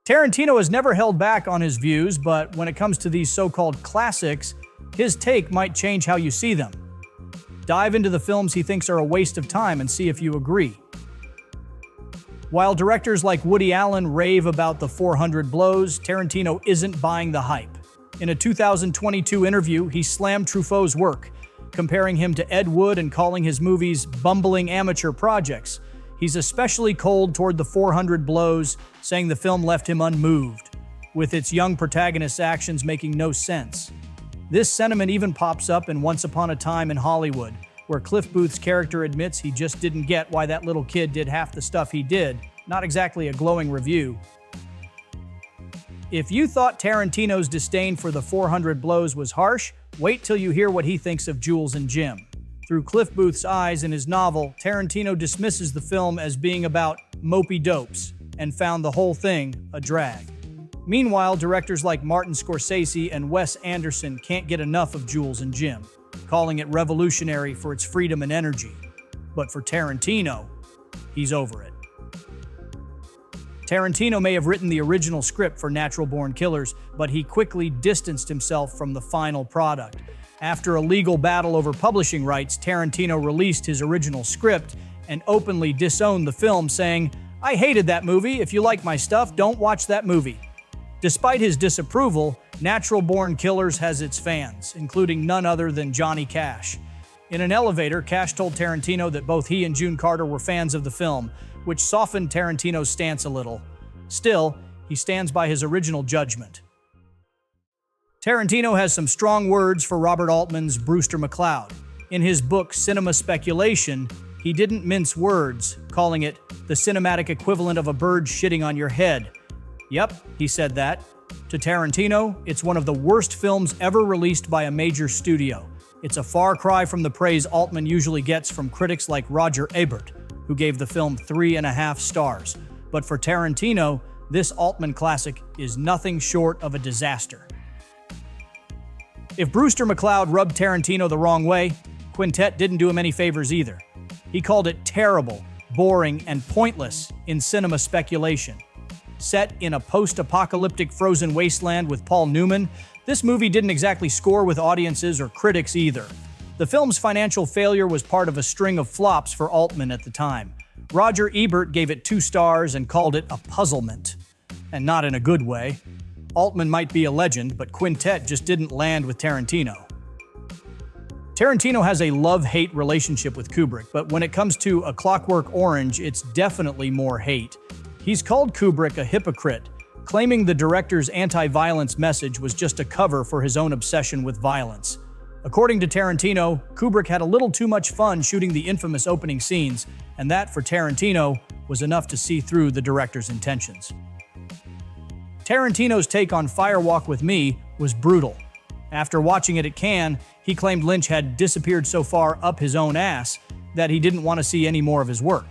Tarantino has never held back on his views, but when it comes to these so-called classics, his take might change how you see them. Dive into the films he thinks are a waste of time and see if you agree. While directors like Woody Allen rave about the 400 blows, Tarantino isn't buying the hype. In a 2022 interview, he slammed Truffaut's work, comparing him to Ed Wood and calling his movies bumbling amateur projects. He's especially cold toward the 400 blows, saying the film left him unmoved, with its young protagonist's actions making no sense. This sentiment even pops up in Once Upon a Time in Hollywood, where Cliff Booth's character admits he just didn't get why that little kid did half the stuff he did. Not exactly a glowing review. If you thought Tarantino's disdain for the 400 blows was harsh, wait till you hear what he thinks of Jules and Jim. Through Cliff Booth's eyes in his novel, Tarantino dismisses the film as being about mopey dopes and found the whole thing a drag. Meanwhile, directors like Martin Scorsese and Wes Anderson can't get enough of Jules and Jim, calling it revolutionary for its freedom and energy. But for Tarantino, he's over it. Tarantino may have written the original script for Natural Born Killers, but he quickly distanced himself from the final product. After a legal battle over publishing rights, Tarantino released his original script and openly disowned the film, saying, "I hated that movie. If you like my stuff, don't watch that movie." Despite his disapproval, Natural Born Killers has its fans, including none other than Johnny Cash. In an elevator, Cash told Tarantino that both he and June Carter were fans of the film, which softened Tarantino's stance a little. Still, he stands by his original judgment. Tarantino has some strong words for Robert Altman's Brewster McCloud. In his book Cinema Speculation, he didn't mince words, calling it the cinematic equivalent of a bird shitting on your head. Yep, he said that. To Tarantino, it's one of the worst films ever released by a major studio. It's a far cry from the praise Altman usually gets from critics like Roger Ebert, who gave the film 3.5 stars. But for Tarantino, this Altman classic is nothing short of a disaster. If Brewster McCloud rubbed Tarantino the wrong way, Quintet didn't do him any favors either. He called it terrible, boring, and pointless in Cinema Speculation. Set in a post-apocalyptic frozen wasteland with Paul Newman, this movie didn't exactly score with audiences or critics either. The film's financial failure was part of a string of flops for Altman at the time. Roger Ebert gave it 2 stars and called it a puzzlement. And not in a good way. Altman might be a legend, but Quintet just didn't land with Tarantino. Tarantino has a love-hate relationship with Kubrick, but when it comes to A Clockwork Orange, it's definitely more hate. He's called Kubrick a hypocrite, claiming the director's anti-violence message was just a cover for his own obsession with violence. According to Tarantino, Kubrick had a little too much fun shooting the infamous opening scenes, and that, for Tarantino, was enough to see through the director's intentions. Tarantino's take on Fire Walk with Me was brutal. After watching it at Cannes, he claimed Lynch had disappeared so far up his own ass that he didn't want to see any more of his work.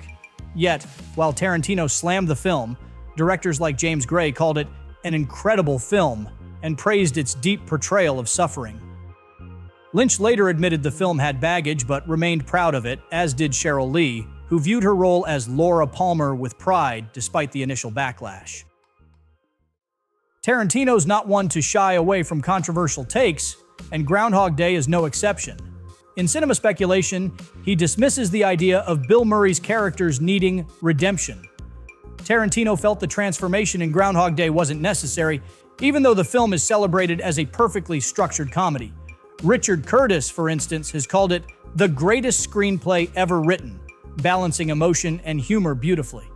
Yet, while Tarantino slammed the film, directors like James Gray called it an incredible film and praised its deep portrayal of suffering. Lynch later admitted the film had baggage but remained proud of it, as did Cheryl Lee, who viewed her role as Laura Palmer with pride despite the initial backlash. Tarantino's not one to shy away from controversial takes, and Groundhog Day is no exception. In Cinema Speculation, he dismisses the idea of Bill Murray's characters needing redemption. Tarantino felt the transformation in Groundhog Day wasn't necessary, even though the film is celebrated as a perfectly structured comedy. Richard Curtis, for instance, has called it the greatest screenplay ever written, balancing emotion and humor beautifully.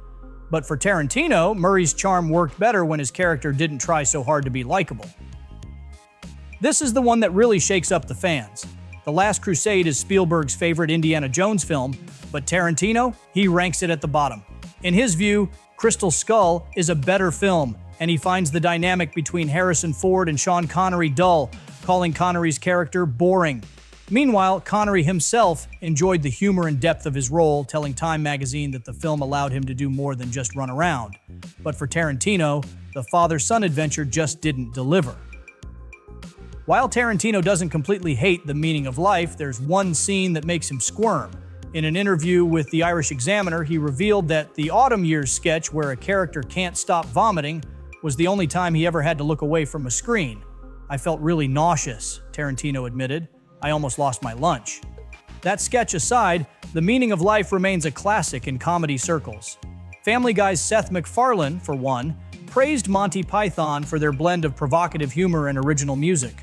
But for Tarantino, Murray's charm worked better when his character didn't try so hard to be likable. This is the one that really shakes up the fans. The Last Crusade is Spielberg's favorite Indiana Jones film, but Tarantino, he ranks it at the bottom. In his view, Crystal Skull is a better film, and he finds the dynamic between Harrison Ford and Sean Connery dull, calling Connery's character boring. Meanwhile, Connery himself enjoyed the humor and depth of his role, telling Time magazine that the film allowed him to do more than just run around. But for Tarantino, the father-son adventure just didn't deliver. While Tarantino doesn't completely hate the meaning of life, there's one scene that makes him squirm. In an interview with the Irish Examiner, he revealed that the Autumn Years sketch, where a character can't stop vomiting, was the only time he ever had to look away from a screen. I felt really nauseous, Tarantino admitted. I almost lost my lunch. That sketch aside, The Meaning of Life remains a classic in comedy circles. Family Guy's Seth MacFarlane, for one, praised Monty Python for their blend of provocative humor and original music.